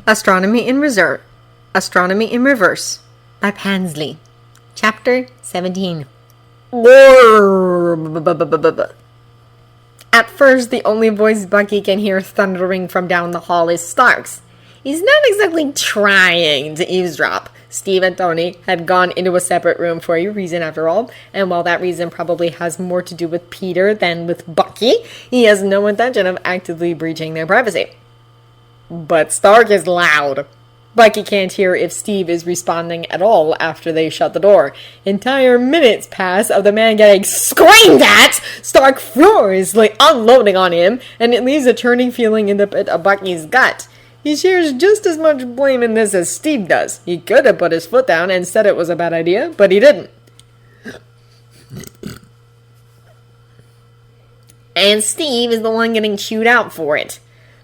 Astronomy in Reverse by Pansley. Chapter 17. At first, the only voice Bucky can hear thundering from down the hall is Stark's. He's not exactly trying to eavesdrop. Steve and Tony had gone into a separate room for a reason after all, and while that reason probably has more to do with Peter than with Bucky, he has no intention of actively breaching their privacy. But Stark is loud. Bucky can't hear if Steve is responding at all after they shut the door. Entire minutes pass of the man getting screamed at, Stark furiously unloading on him, and it leaves a churning feeling in the pit of Bucky's gut. He shares just as much blame in this as Steve does. He could have put his foot down and said it was a bad idea, but he didn't. And Steve is the one getting chewed out for it.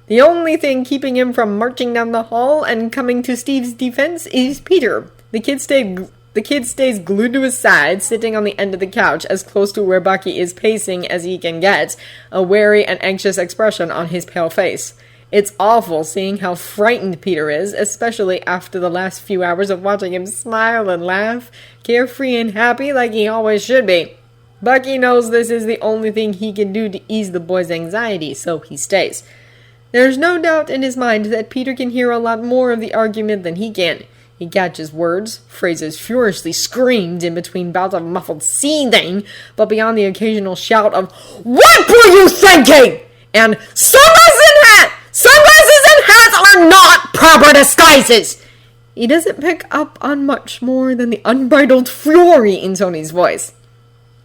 The only thing keeping him from marching down the hall and coming to Steve's defense is Peter. The kid stays glued to his side, sitting on the end of the couch, as close to where Bucky is pacing as he can get, a wary and anxious expression on his pale face. It's awful seeing how frightened Peter is, especially after the last few hours of watching him smile and laugh, carefree and happy like he always should be. Bucky knows this is the only thing he can do to ease the boy's anxiety, so he stays. There's no doubt in his mind that Peter can hear a lot more of the argument than he can. He catches words, phrases furiously screamed in between bouts of muffled seething, but beyond the occasional shout of, "What were you thinking?" and "Sunglasses and hats are not proper disguises!" He doesn't pick up on much more than the unbridled fury in Tony's voice.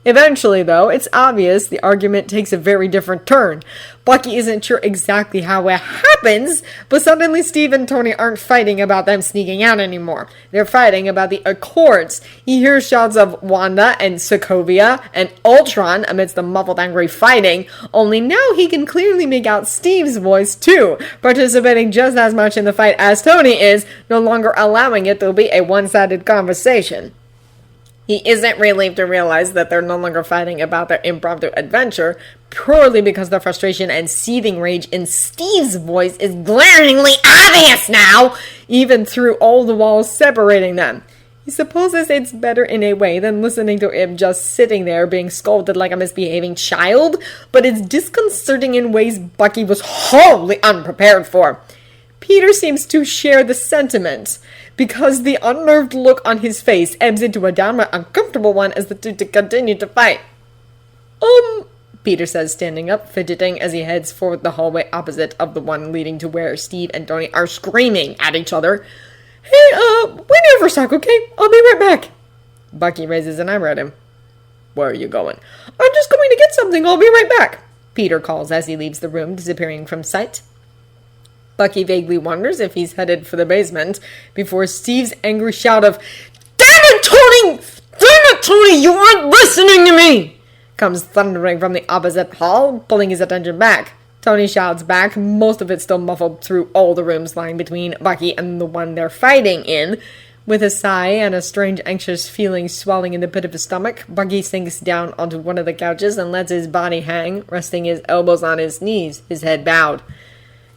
Eventually, though, it's obvious the argument takes a very different turn. Bucky isn't sure exactly how it happens, but suddenly Steve and Tony aren't fighting about them sneaking out anymore. They're fighting about the Accords. He hears shouts of Wanda and Sokovia and Ultron amidst the muffled angry fighting, only now he can clearly make out Steve's voice too, participating just as much in the fight as Tony is, no longer allowing it to be a one-sided conversation. He isn't relieved to realize that they're no longer fighting about their impromptu adventure, purely because the frustration and seething rage in Steve's voice is glaringly obvious now, even through all the walls separating them. He supposes it's better in a way than listening to him just sitting there being scolded like a misbehaving child, but it's disconcerting in ways Bucky was wholly unprepared for. Peter seems to share the sentiment, because the unnerved look on his face ebbs into a downright uncomfortable one as the two continue to fight. Peter says, standing up, fidgeting as he heads for the hallway opposite of the one leading to where Steve and Tony are screaming at each other. "Hey, wait here for a sec, okay? I'll be right back." Bucky raises an eyebrow at him. "Where are you going?" "I'm just going to get something. I'll be right back," Peter calls as he leaves the room, disappearing from sight. Bucky vaguely wonders if he's headed for the basement before Steve's angry shout of, "Damn it, Tony! Damn it, Tony! You aren't listening to me!" comes thundering from the opposite hall, pulling his attention back. Tony shouts back, most of it still muffled through all the rooms lying between Bucky and the one they're fighting in. With a sigh and a strange anxious feeling swelling in the pit of his stomach, Bucky sinks down onto one of the couches and lets his body hang, resting his elbows on his knees, his head bowed.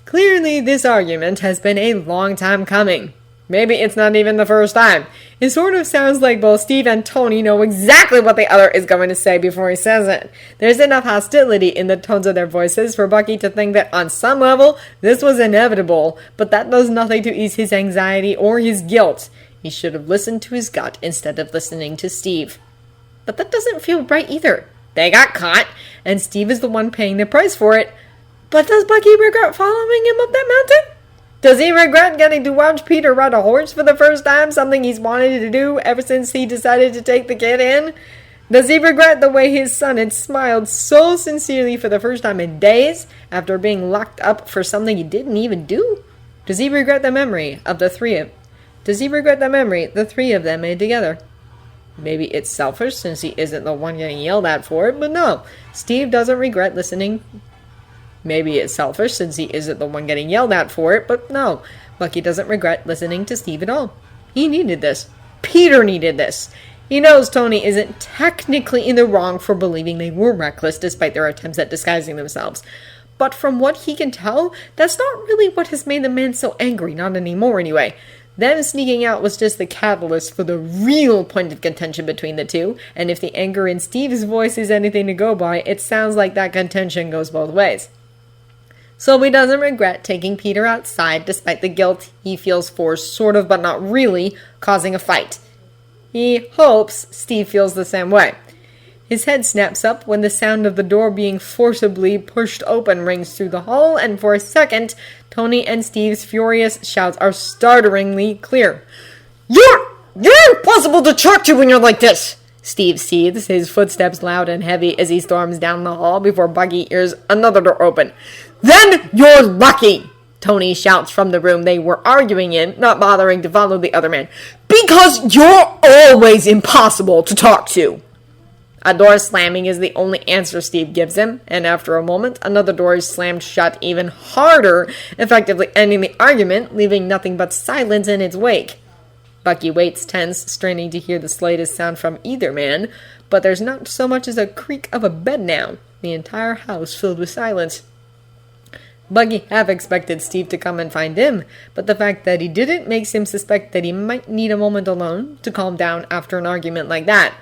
Clearly, this argument has been a long time coming. Maybe it's not even the first time. It sort of sounds like both Steve and Tony know exactly what the other is going to say before he says it. There's enough hostility in the tones of their voices for Bucky to think that on some level, this was inevitable, but that does nothing to ease his anxiety or his guilt. He should have listened to his gut instead of listening to Steve. But that doesn't feel right either. They got caught, and Steve is the one paying the price for it. But does Bucky regret following him up that mountain? Does he regret getting to watch Peter ride a horse for the first time, something he's wanted to do ever since he decided to take the kid in? Does he regret the way his son had smiled so sincerely for the first time in days after being locked up for something he didn't even do? Does he regret the memory the three of them made together? Maybe it's selfish since he isn't the one getting yelled at for it, but no, Steve doesn't regret listening. Maybe it's selfish since he isn't the one getting yelled at for it, but no, Bucky doesn't regret listening to Steve at all. He needed this. Peter needed this. He knows Tony isn't technically in the wrong for believing they were reckless despite their attempts at disguising themselves. but from what he can tell, that's not really what has made the man so angry, not anymore anyway. Them sneaking out was just the catalyst for the real point of contention between the two, and if the anger in Steve's voice is anything to go by, it sounds like that contention goes both ways. So he doesn't regret taking Peter outside despite the guilt he feels for sort of, but not really, causing a fight. He hopes Steve feels the same way. His head snaps up when the sound of the door being forcibly pushed open rings through the hall, and for a second, Tony and Steve's furious shouts are startling clear. You're impossible to talk to when you're like this! Steve seethes, his footsteps loud and heavy as he storms down the hall before Bucky hears another door open. Then you're lucky! Tony shouts from the room they were arguing in, not bothering to follow the other man. Because you're always impossible to talk to! A door slamming is the only answer Steve gives him, and after a moment, another door is slammed shut even harder, effectively ending the argument, leaving nothing but silence in its wake. Bucky waits tense, straining to hear the slightest sound from either man, but there's not so much as a creak of a bed now, the entire house filled with silence. Bucky half expected Steve to come and find him, but the fact that he didn't makes him suspect that he might need a moment alone to calm down after an argument like that.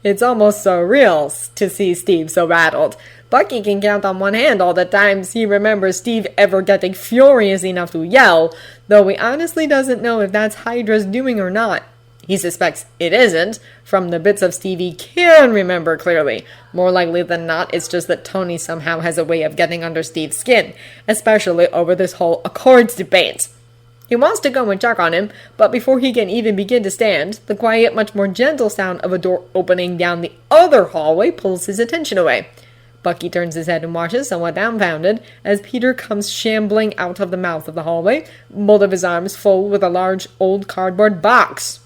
It's almost surreal to see Steve so rattled. Bucky can count on one hand all the times he remembers Steve ever getting furious enough to yell, though he honestly doesn't know if that's Hydra's doing or not. He suspects it isn't, from the bits of Steve he can remember clearly. More likely than not, it's just that Tony somehow has a way of getting under Steve's skin, especially over this whole Accords debate. He wants to go and check on him, but before he can even begin to stand, the quiet, much more gentle sound of a door opening down the other hallway pulls his attention away. Bucky turns his head and watches, somewhat dumbfounded, as Peter comes shambling out of the mouth of the hallway, both of his arms full with a large old cardboard box.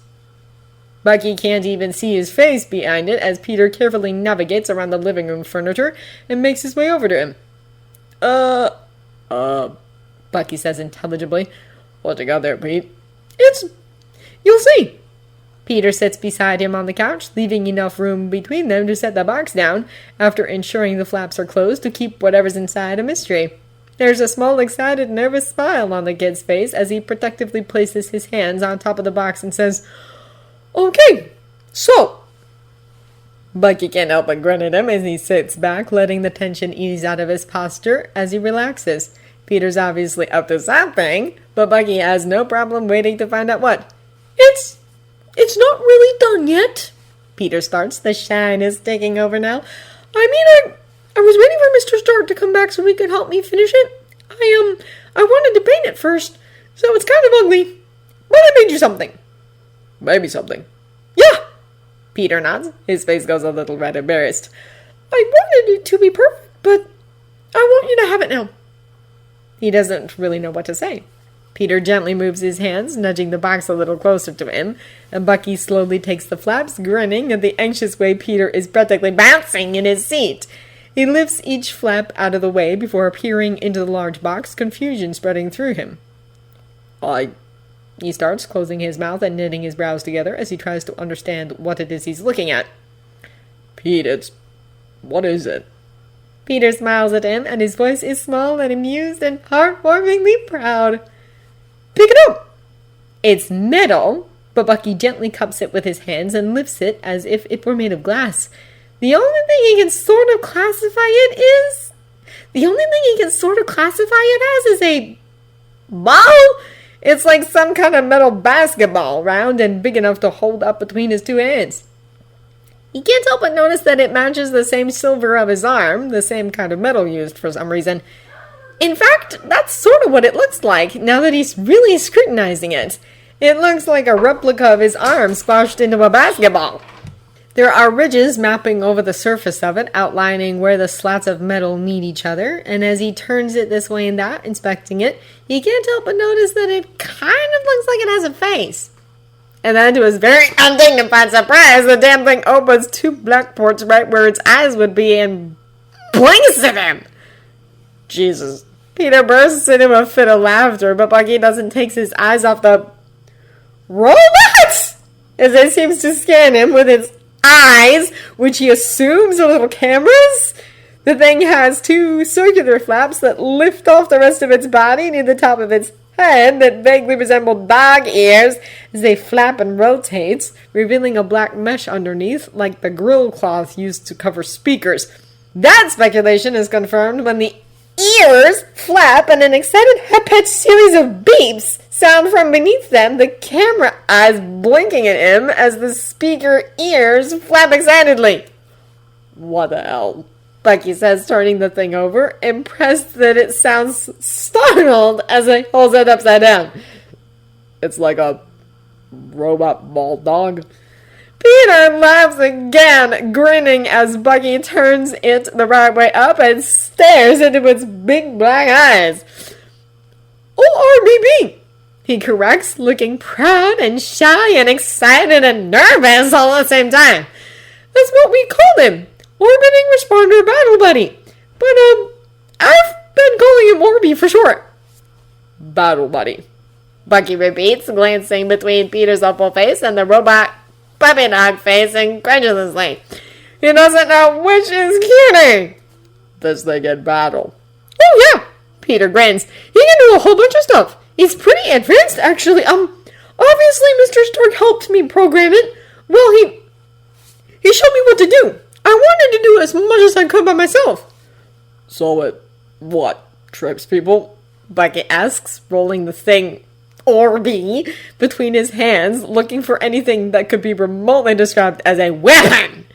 Bucky can't even see his face behind it as Peter carefully navigates around the living room furniture and makes his way over to him. Bucky says intelligibly. What you got there, Pete? You'll see. Peter sits beside him on the couch, leaving enough room between them to set the box down, after ensuring the flaps are closed to keep whatever's inside a mystery. There's a small, excited, nervous smile on the kid's face as he protectively places his hands on top of the box and says, Okay, so. Bucky can't help but grin at him as he sits back, letting the tension ease out of his posture as he relaxes. Peter's obviously up to something, but Bucky has no problem waiting to find out what. It's not really done yet, Peter starts, the shyness taking over now. I was waiting for Mr. Stark to come back so he could help me finish it. I wanted to paint it first, so it's kind of ugly. But I made you something. Maybe something. Yeah! Peter nods. His face goes a little red, embarrassed. I wanted it to be perfect, but I want you to have it now. He doesn't really know what to say. Peter gently moves his hands, nudging the box a little closer to him, and Bucky slowly takes the flaps, grinning at the anxious way Peter is practically bouncing in his seat. He lifts each flap out of the way before peering into the large box, confusion spreading through him. He starts, closing his mouth and knitting his brows together as he tries to understand what it is he's looking at. Pete, what is it? Peter smiles at him, and his voice is small and amused and heartwarmingly proud. Pick it up! It's metal, but Bucky gently cups it with his hands and lifts it as if it were made of glass. The only thing he can sort of classify it as is a ball. It's like some kind of metal basketball, round and big enough to hold up between his two hands. He can't help but notice that it matches the same silver of his arm, the same kind of metal used for some reason. In fact, that's sort of what it looks like, now that he's really scrutinizing it. It looks like a replica of his arm squashed into a basketball. There are ridges mapping over the surface of it, outlining where the slats of metal meet each other, and as he turns it this way and that, inspecting it, he can't help but notice that it kind of looks like it has a face. And then, to his very undignified surprise, the damn thing opens two black ports right where its eyes would be and blinks at him. Jesus. Peter bursts into a fit of laughter, but Bucky doesn't take his eyes off the robots as it seems to scan him with its eyes, which he assumes are little cameras. The thing has two circular flaps that lift off the rest of its body near the top of its head that vaguely resemble dog ears as they flap and rotate, revealing a black mesh underneath like the grill cloth used to cover speakers. That speculation is confirmed when the ears flap and an excited high-pitched series of beeps sound from beneath them, the camera eyes blinking at him as the speaker ears flap excitedly. What the hell? Bucky says, turning the thing over, impressed that it sounds startled as he holds it upside down. It's like a robot bald dog. Peter laughs again, grinning as Bucky turns it the right way up and stares into its big black eyes. ORBB, he corrects, looking proud and shy and excited and nervous all at the same time. That's what we called him. Orbiting Responder Battle Buddy. But, I've been calling him Orbee for short. Battle Buddy, Bucky repeats, glancing between Peter's awful face and the robot puppy dog face incredulously. He doesn't know which is cuter. This thing in battle. Oh, yeah, Peter grins. He can do a whole bunch of stuff. He's pretty advanced, actually. Obviously, Mr. Stark helped me program it. Well, he showed me what to do. I wanted to do as much as I could by myself. So it, what, trips people? Bucky asks, rolling the thing, Orbee, between his hands, looking for anything that could be remotely described as a weapon.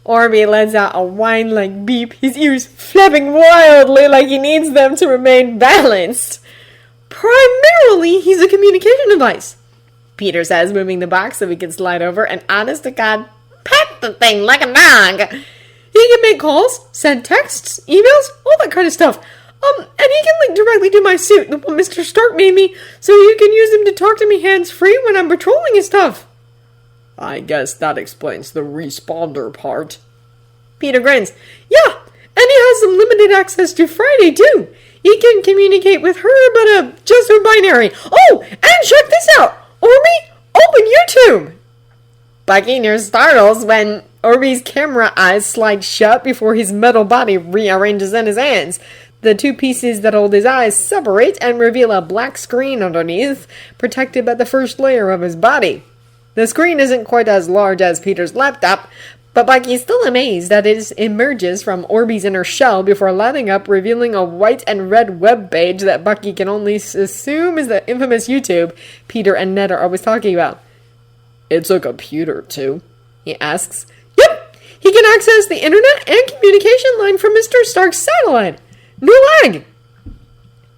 Orbee lets out a whine-like beep, his ears flapping wildly like he needs them to remain balanced. Primarily, he's a communication device, Peter says, moving the box so he can slide over and honest-to-God pet the thing like a dog. He can make calls, send texts, emails, all that kind of stuff. And he can directly to my suit, the one Mr. Stark made me, so you can use him to talk to me hands-free when I'm patrolling and stuff. I guess that explains the responder part. Peter grins. Yeah, and he has some limited access to Friday, too. He can communicate with her, but just her binary. Oh, and check this out. Orbee, open YouTube. Bucky near startles when Orbee's camera eyes slide shut before his metal body rearranges in his hands. The two pieces that hold his eyes separate and reveal a black screen underneath, protected by the first layer of his body. The screen isn't quite as large as Peter's laptop, but Bucky's still amazed that it emerges from Orbee's inner shell before lighting up, revealing a white and red web page that Bucky can only assume is the infamous YouTube Peter and Ned are always talking about. It's a computer, too, he asks. Yep, he can access the internet and communication line from Mr. Stark's satellite. No lag!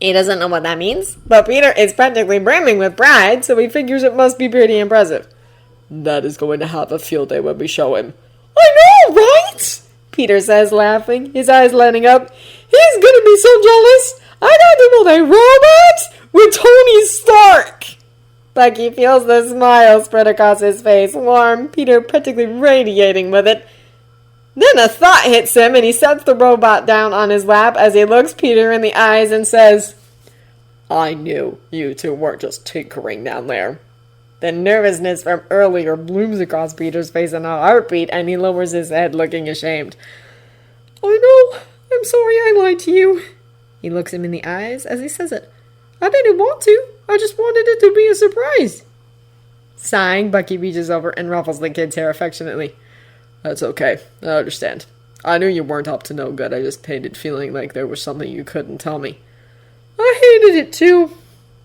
He doesn't know what that means, but Peter is practically brimming with pride, so he figures it must be pretty impressive. Ned is going to have a field day when we show him. I know, right? Peter says, laughing, his eyes lighting up. He's gonna be so jealous. I got to build a robot with Tony Stark. Bucky feels the smile spread across his face, warm, Peter practically radiating with it. Then a thought hits him, and he sets the robot down on his lap as he looks Peter in the eyes and says, I knew you two weren't just tinkering down there. The nervousness from earlier blooms across Peter's face in a heartbeat, and he lowers his head, looking ashamed. I know. I'm sorry I lied to you. He looks him in the eyes as he says it. I didn't want to. I just wanted it to be a surprise. Sighing, Bucky reaches over and ruffles the kid's hair affectionately. That's okay. I understand. I knew you weren't up to no good. I just hated feeling like there was something you couldn't tell me. I hated it too,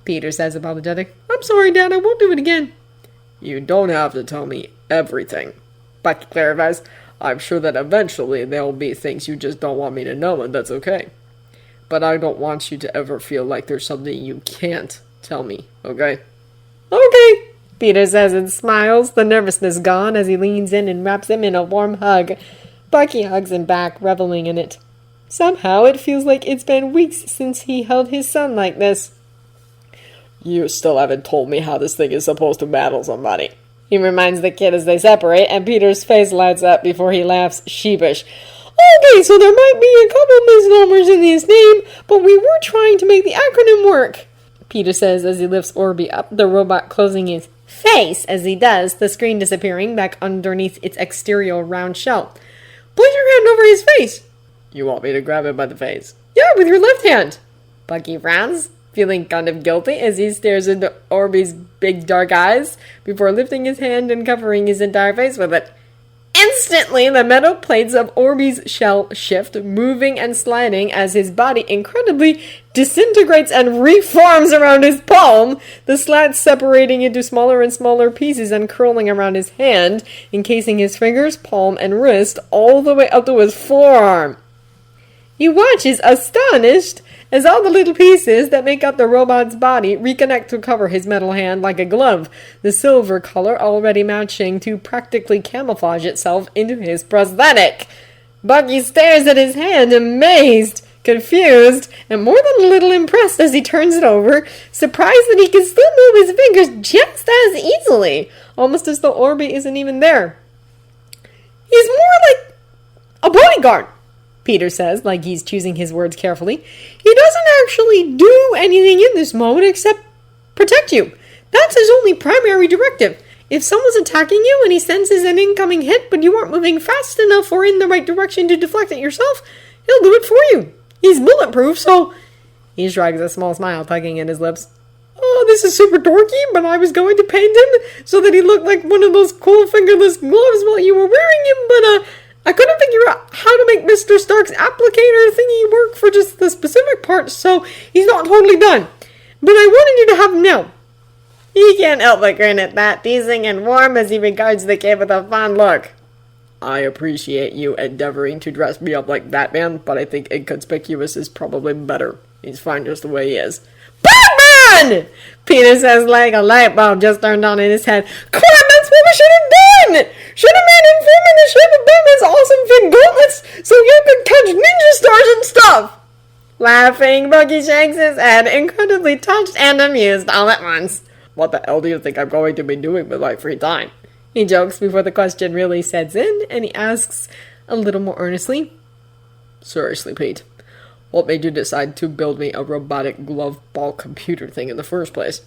Peter says, apologetic. I'm sorry, Dad. I won't do it again. You don't have to tell me everything, Bucky clarifies. I'm sure that eventually there will be things you just don't want me to know, and that's okay. But I don't want you to ever feel like there's something you can't tell me, okay? Okay, Peter says and smiles, the nervousness gone as he leans in and wraps him in a warm hug. Bucky hugs him back, reveling in it. Somehow it feels like it's been weeks since he held his son like this. You still haven't told me how this thing is supposed to battle somebody. He reminds the kid as they separate, and Peter's face lights up before he laughs sheepish. Okay, so there might be a couple misnomers in his name, but we were trying to make the acronym work, Peter says as he lifts Orbee up, the robot closing his face as he does, the screen disappearing back underneath its exterior round shell. Place your hand over his face. You want me to grab him by the face? Yeah, with your left hand. Bucky frowns, feeling kind of guilty as he stares into Orbee's big dark eyes before lifting his hand and covering his entire face with it. Instantly, the metal plates of Orbee's shell shift, moving and sliding as his body incredibly disintegrates and reforms around his palm, the slats separating into smaller and smaller pieces and curling around his hand, encasing his fingers, palm, and wrist all the way up to his forearm. He watches, astonished, as all the little pieces that make up the robot's body reconnect to cover his metal hand like a glove, the silver color already matching to practically camouflage itself into his prosthetic. Bucky stares at his hand, amazed, confused, and more than a little impressed as he turns it over, surprised that he can still move his fingers just as easily, almost as though Orbee isn't even there. He's more like a bodyguard, Peter says, like he's choosing his words carefully. He doesn't actually do anything in this mode except protect you. That's his only primary directive. If someone's attacking you and he senses an incoming hit, but you aren't moving fast enough or in the right direction to deflect it yourself, he'll do it for you. He's bulletproof, so... He shrugs, a small smile tugging at his lips. Oh, this is super dorky, but I was going to paint him so that he looked like one of those cool fingerless gloves while you were wearing him, but, I couldn't figure out how to make Mr. Stark's applicator thingy work for just the specific parts, so he's not totally done. But I wanted you to have him now. He can't help but grin at that, teasing and warm as he regards the kid with a fond look. I appreciate you endeavoring to dress me up like Batman, but I think inconspicuous is probably better. He's fine just the way he is. Batman! Peter says like a light bulb just turned on in his head. Crap, that's what we should have done! Should have made him film in the shape of Batman's awesome fit gauntlets so you could catch ninja stars and stuff! Laughing, Bucky shakes his head, incredibly touched and amused all at once. What the hell do you think I'm going to be doing with my free time? He jokes before the question really sets in, and he asks a little more earnestly. Seriously, Pete, what made you decide to build me a robotic glove ball computer thing in the first place?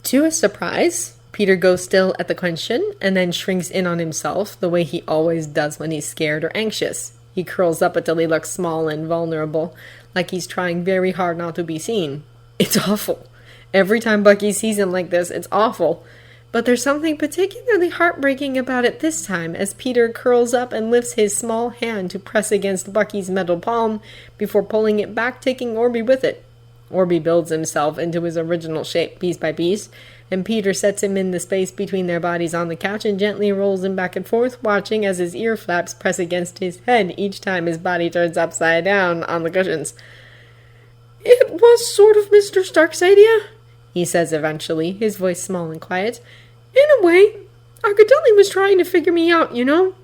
To his surprise, Peter goes still at the question and then shrinks in on himself the way he always does when he's scared or anxious. He curls up until he looks small and vulnerable, like he's trying very hard not to be seen. It's awful. Every time Bucky sees him like this, it's awful. But there's something particularly heartbreaking about it this time, as Peter curls up and lifts his small hand to press against Bucky's metal palm before pulling it back, taking Orbee with it. Orbee builds himself into his original shape piece by piece, and Peter sets him in the space between their bodies on the couch and gently rolls him back and forth, watching as his ear flaps press against his head each time his body turns upside down on the cushions. It was sort of Mr. Stark's idea, he says eventually, his voice small and quiet. In a way, I could tell he was trying to figure me out, you know?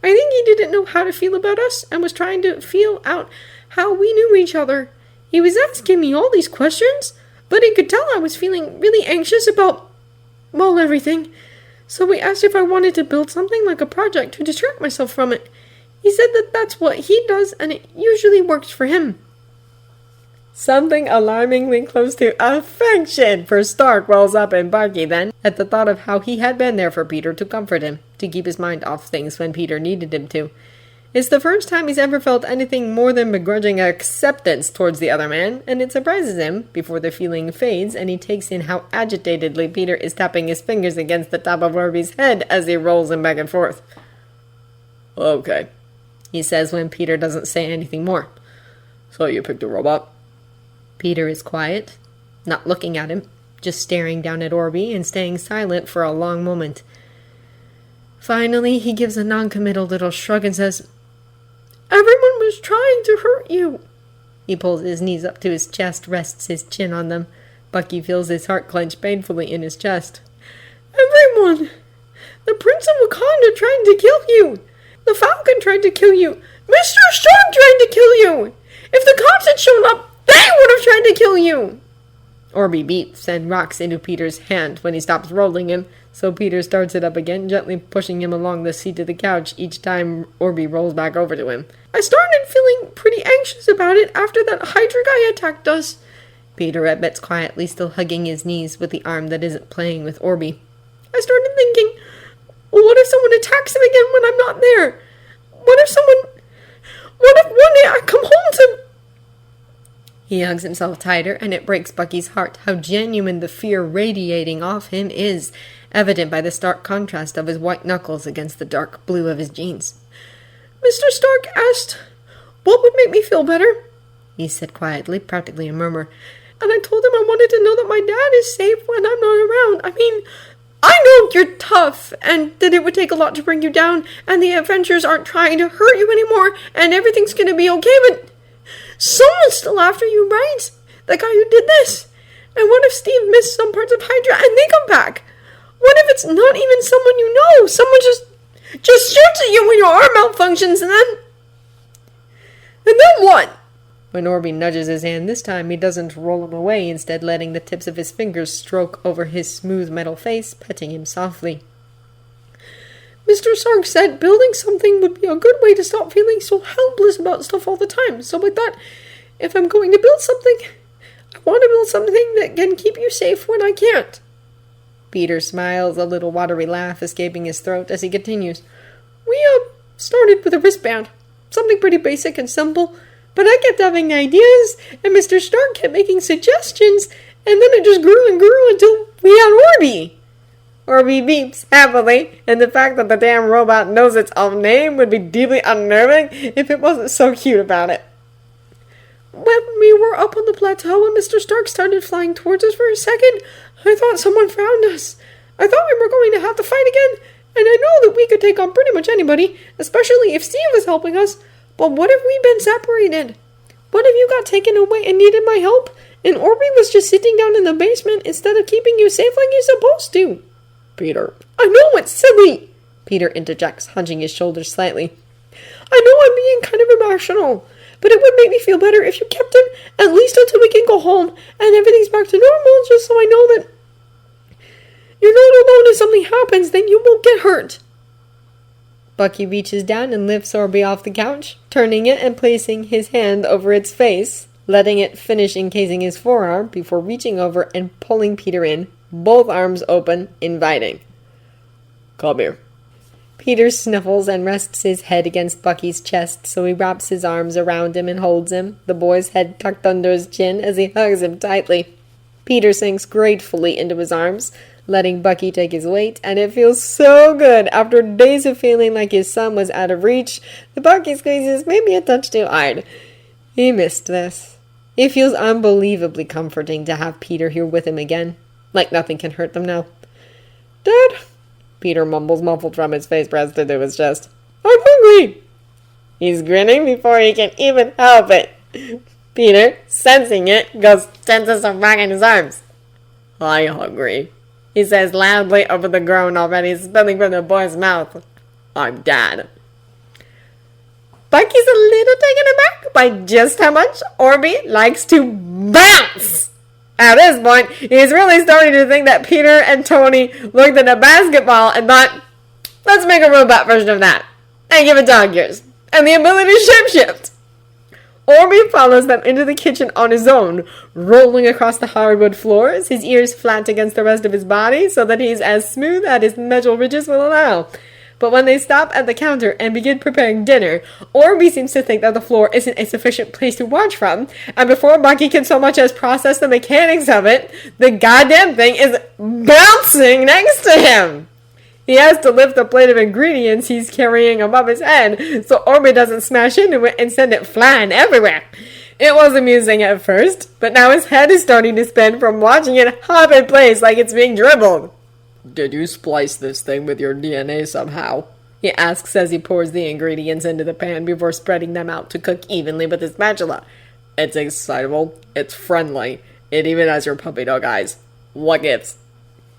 I think he didn't know how to feel about us and was trying to feel out how we knew each other. He was asking me all these questions, but he could tell I was feeling really anxious about, well, everything. So we asked if I wanted to build something like a project to distract myself from it. He said that that's what he does, and it usually works for him. Something alarmingly close to affection for Stark wells up in Bucky then, at the thought of how he had been there for Peter to comfort him, to keep his mind off things when Peter needed him to. It's the first time he's ever felt anything more than begrudging acceptance towards the other man, and it surprises him, before the feeling fades, and he takes in how agitatedly Peter is tapping his fingers against the top of Orbee's head as he rolls him back and forth. Okay, he says when Peter doesn't say anything more. So you picked a robot? Peter is quiet, not looking at him, just staring down at Orbee and staying silent for a long moment. Finally, he gives a non-committal little shrug and says, Everyone was trying to hurt you. He pulls his knees up to his chest, rests his chin on them. Bucky feels his heart clench painfully in his chest. Everyone! The Prince of Wakanda tried to kill you. The Falcon tried to kill you. Mr. Stark tried to kill you. If the cops had shown up, they would have tried to kill you. Orbee beeps and rocks into Peter's hand when he stops rolling him, so Peter starts it up again, gently pushing him along the seat of the couch each time Orbee rolls back over to him. I started feeling pretty anxious about it after that Hydra guy attacked us, Peter admits quietly, still hugging his knees with the arm that isn't playing with Orbee. I started thinking, what if someone attacks him again when I'm not there? What if someone What if one day I come home to... He hugs himself tighter, and it breaks Bucky's heart how genuine the fear radiating off him is, evident by the stark contrast of his white knuckles against the dark blue of his jeans. Mr. Stark asked what would make me feel better, he said quietly, practically a murmur, and I told him I wanted to know that my dad is safe when I'm not around. I mean, I know you're tough, and that it would take a lot to bring you down, and the Avengers aren't trying to hurt you anymore, and everything's gonna be okay, but someone's still after you, right? The guy who did this. And what if Steve missed some parts of Hydra and they come back? What if it's not even someone you know? Someone just shoots at you when your arm malfunctions, and then what? When Orbee nudges his hand this time, he doesn't roll him away, instead letting the tips of his fingers stroke over his smooth metal face, petting him softly. Mr. Stark said building something would be a good way to stop feeling so helpless about stuff all the time. So I thought, if I'm going to build something, I want to build something that can keep you safe when I can't. Peter smiles, a little watery laugh escaping his throat as he continues. We started with a wristband. Something pretty basic and simple. But I kept having ideas, and Mr. Stark kept making suggestions, and then it just grew and grew until we had Orbee. Orbee beeps happily, and the fact that the damn robot knows its own name would be deeply unnerving if it wasn't so cute about it. When we were up on the plateau and Mr. Stark started flying towards us for a second, I thought someone found us. I thought we were going to have to fight again, and I know that we could take on pretty much anybody, especially if Steve was helping us. But what if we'd been separated? What if you got taken away and needed my help, and Orbee was just sitting down in the basement instead of keeping you safe like you're supposed to? Peter. I know it's silly, Peter interjects, hunching his shoulders slightly. I know I'm being kind of irrational, but it would make me feel better if you kept him at least until we can go home and everything's back to normal, just so I know that you're not alone if something happens, then you won't get hurt. Bucky reaches down and lifts Orbee off the couch, turning it and placing his hand over its face, letting it finish encasing his forearm before reaching over and pulling Peter in, both arms open, inviting. Come here. Peter sniffles and rests his head against Bucky's chest, so he wraps his arms around him and holds him, the boy's head tucked under his chin as he hugs him tightly. Peter sinks gratefully into his arms, letting Bucky take his weight, and it feels so good after days of feeling like his son was out of reach. The Bucky squeezes maybe a touch too hard. He missed this. It feels unbelievably comforting to have Peter here with him again. Like nothing can hurt them now. Dad, Peter mumbles, muffled from his face pressed into his chest. I'm hungry. He's grinning before he can even help it. Peter, sensing it, goes tenses some back in his arms. I'm hungry, he says loudly over the groan already spilling from the boy's mouth. I'm Dad. Bucky's a little taken aback by just how much Orbee likes to bounce. At this point, he's really starting to think that Peter and Tony looked at a basketball and thought, let's make a robot version of that, and give it dog ears, and the ability to shapeshift. Orbee follows them into the kitchen on his own, rolling across the hardwood floors, his ears flat against the rest of his body so that he's as smooth as his metal ridges will allow. But when they stop at the counter and begin preparing dinner, Orbee seems to think that the floor isn't a sufficient place to watch from, and before Bucky can so much as process the mechanics of it, the goddamn thing is bouncing next to him. He has to lift the plate of ingredients he's carrying above his head so Orbee doesn't smash into it and send it flying everywhere. It was amusing at first, but now his head is starting to spin from watching it hop in place like it's being dribbled. Did you splice this thing with your DNA somehow? He asks as he pours the ingredients into the pan before spreading them out to cook evenly with his spatula. It's excitable. It's friendly. It even has your puppy dog eyes. What gives?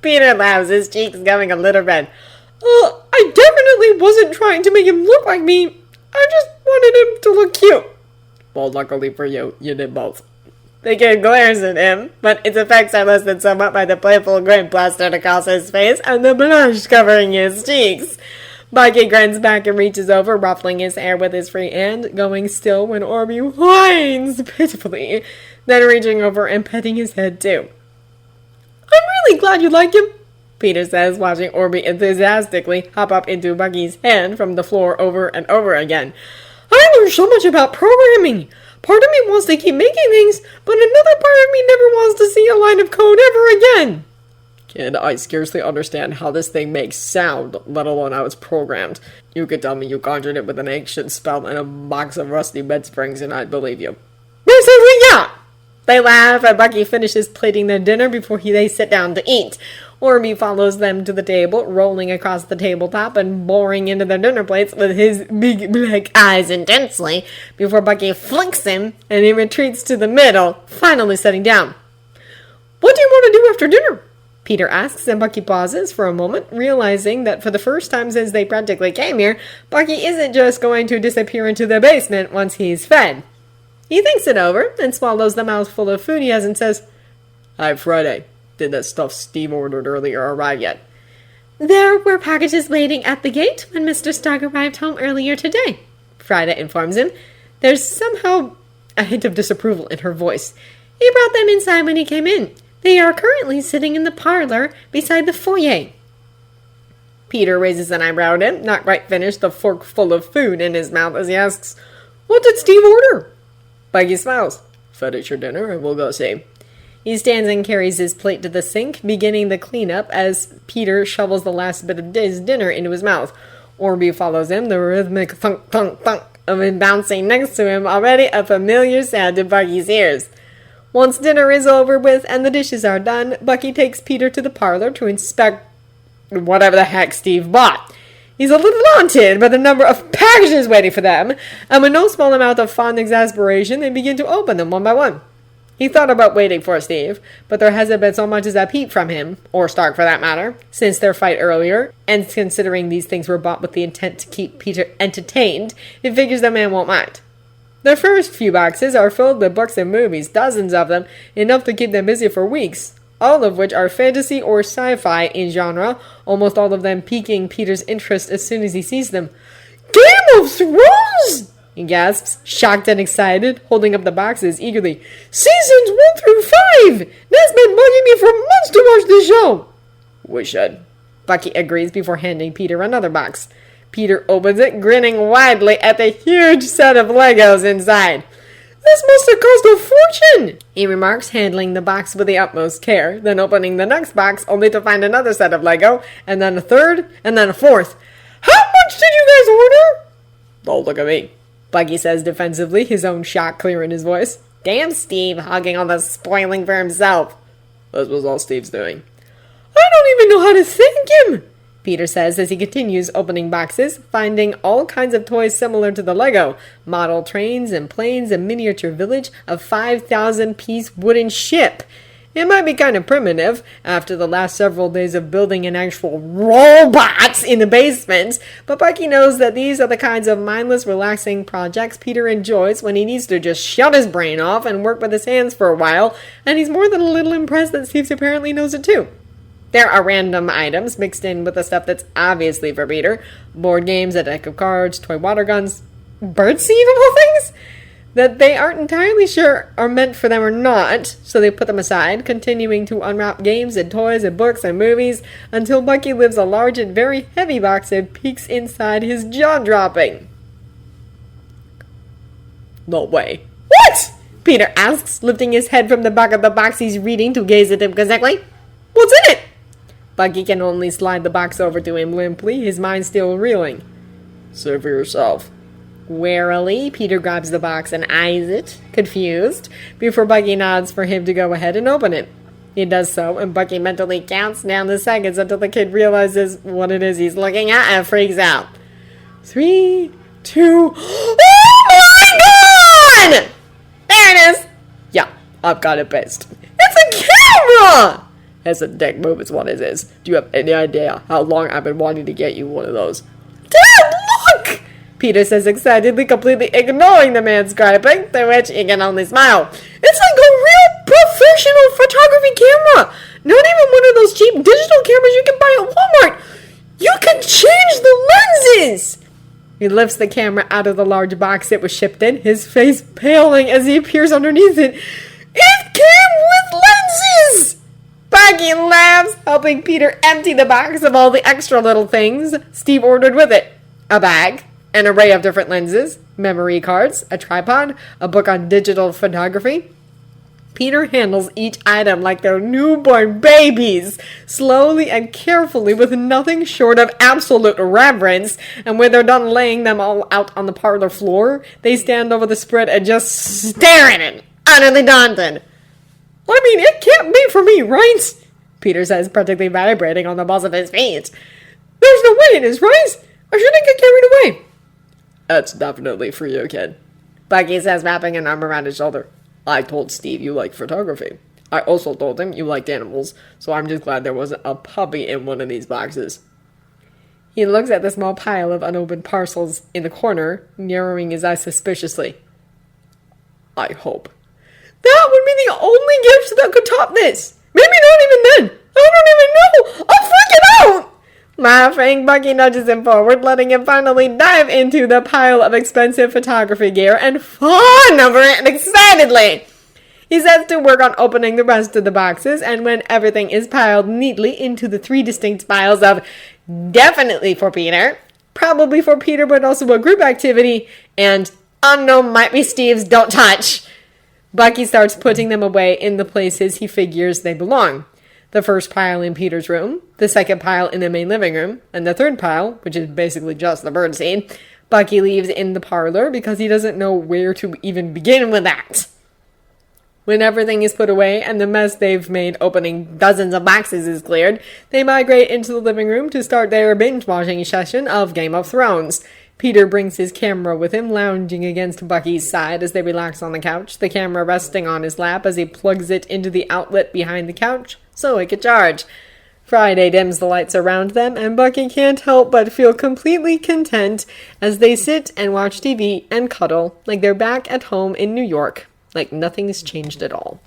Peter laughs, his cheeks going a little red. I definitely wasn't trying to make him look like me. I just wanted him to look cute. Well, luckily for you, you did both. The kid glares at him, but its effects are lessened somewhat by the playful grin plastered across his face and the blush covering his cheeks. Bucky grins back and reaches over, ruffling his hair with his free hand, going still when Orbee whines pitifully, then reaching over and petting his head too. I'm really glad you like him, Peter says, watching Orbee enthusiastically hop up into Bucky's hand from the floor over and over again. I learned so much about programming. Part of me wants to keep making things, but another part of me never wants to see a line of code ever again. Kid, I scarcely understand how this thing makes sound, let alone how it's programmed. You could tell me you conjured it with an ancient spell and a box of rusty bed springs, and I'd believe you. Basically, yeah! They laugh, and Bucky finishes plating their dinner before they sit down to eat. Orbee follows them to the table, rolling across the tabletop and boring into their dinner plates with his big black eyes intensely, before Bucky flicks him, and he retreats to the middle, finally sitting down. What do you want to do after dinner? Peter asks, and Bucky pauses for a moment, realizing that for the first time since they practically came here, Bucky isn't just going to disappear into the basement once he's fed. He thinks it over, and swallows the mouthful of food he has and says, Hi, Friday. Did that stuff Steve ordered earlier arrive yet? There were packages waiting at the gate when Mr. Stark arrived home earlier today, Friday informs him. There's somehow a hint of disapproval in her voice. He brought them inside when he came in. They are currently sitting in the parlor beside the foyer. Peter raises an eyebrow at him, not quite finished the fork full of food in his mouth as he asks, What did Steve order? Bucky smiles. Finish your dinner and we'll go see. He stands and carries his plate to the sink, beginning the cleanup as Peter shovels the last bit of his dinner into his mouth. Orbee follows him, the rhythmic thunk, thunk, thunk of him bouncing next to him, already a familiar sound to Bucky's ears. Once dinner is over with and the dishes are done, Bucky takes Peter to the parlor to inspect whatever the heck Steve bought. He's a little daunted by the number of packages waiting for them, and with no small amount of fond exasperation, they begin to open them one by one. He thought about waiting for Steve, but there hasn't been so much as a peep from him, or Stark for that matter, since their fight earlier, and considering these things were bought with the intent to keep Peter entertained, he figures the man won't mind. The first few boxes are filled with books and movies, dozens of them, enough to keep them busy for weeks, all of which are fantasy or sci-fi in genre, almost all of them piquing Peter's interest as soon as he sees them. Game of Thrones! He gasps, shocked and excited, holding up the boxes eagerly. Seasons 1 through 5! That's been bugging me for months to watch this show! We should. Bucky agrees before handing Peter another box. Peter opens it, grinning widely at the huge set of Legos inside. This must have cost a fortune, he remarks, handling the box with the utmost care, then opening the next box only to find another set of Lego, and then a third, and then a fourth. How much did you guys order? Don't look at me, Bucky says defensively, his own shock clear in his voice. Damn Steve, hogging all the spoiling for himself. This was all Steve's doing. I don't even know how to thank him, Peter says as he continues opening boxes, finding all kinds of toys similar to the Lego, model trains and planes, a miniature village, a 5,000-piece wooden ship. It might be kind of primitive after the last several days of building an actual robot in the basement, but Bucky knows that these are the kinds of mindless, relaxing projects Peter enjoys when he needs to just shut his brain off and work with his hands for a while, and he's more than a little impressed that Steve apparently knows it too. There are random items mixed in with the stuff that's obviously for Peter. Board games, a deck of cards, toy water guns, birdseed of all things that they aren't entirely sure are meant for them or not, so they put them aside, continuing to unwrap games and toys and books and movies until Bucky lifts a large and very heavy box and peeks inside, his jaw dropping. No way. What? Peter asks, lifting his head from the back of the box he's reading to gaze at him quizzically. What's in it? Bucky can only slide the box over to him limply, his mind still reeling. See for yourself. Warily, Peter grabs the box and eyes it, confused, before Bucky nods for him to go ahead and open it. He does so, and Bucky mentally counts down the seconds until the kid realizes what it is he's looking at and freaks out. 3, 2... Oh my god! There it is! Yeah, I've got it best. It's a camera! It's a dick move is what it is. Do you have any idea how long I've been wanting to get you one of those? Dad, look! Peter says excitedly, completely ignoring the man's griping, to which he can only smile. It's like a real professional photography camera! Not even one of those cheap digital cameras you can buy at Walmart! You can change the lenses! He lifts the camera out of the large box it was shipped in, his face paling as he peers underneath it. It came with lenses! Bucky laughs, helping Peter empty the box of all the extra little things Steve ordered with it. A bag, An array of different lenses, memory cards, a tripod, a book on digital photography. Peter handles each item like they're newborn babies, slowly and carefully with nothing short of absolute reverence, and when they're done laying them all out on the parlor floor, they stand over the spread and just stare at it, utterly daunted. I mean, it can't be for me, right? Peter says, practically vibrating on the balls of his feet. There's no way it is, right? I shouldn't get carried away. That's definitely for you, kid. Bucky says, wrapping an arm around his shoulder. I told Steve you liked photography. I also told him you liked animals, so I'm just glad there wasn't a puppy in one of these boxes. He looks at the small pile of unopened parcels in the corner, narrowing his eyes suspiciously. I hope. That would be the only gift that could top this. Maybe not even then. I don't even know. I'm freaking out. Laughing, Bucky nudges him forward, letting him finally dive into the pile of expensive photography gear and fawn over it excitedly. He sets to work on opening the rest of the boxes, and when everything is piled neatly into the 3 distinct piles of definitely for Peter, probably for Peter but also a group activity, and unknown might be Steve's don't touch, Bucky starts putting them away in the places he figures they belong. The first pile in Peter's room, the second pile in the main living room, and the third pile, which is basically just the birdseed, Bucky leaves in the parlor because he doesn't know where to even begin with that. When everything is put away and the mess they've made opening dozens of boxes is cleared, they migrate into the living room to start their binge-watching session of Game of Thrones. Peter brings his camera with him, lounging against Bucky's side as they relax on the couch, the camera resting on his lap as he plugs it into the outlet behind the couch so it could charge. Friday dims the lights around them, and Bucky can't help but feel completely content as they sit and watch TV and cuddle like they're back at home in New York, like nothing's changed at all.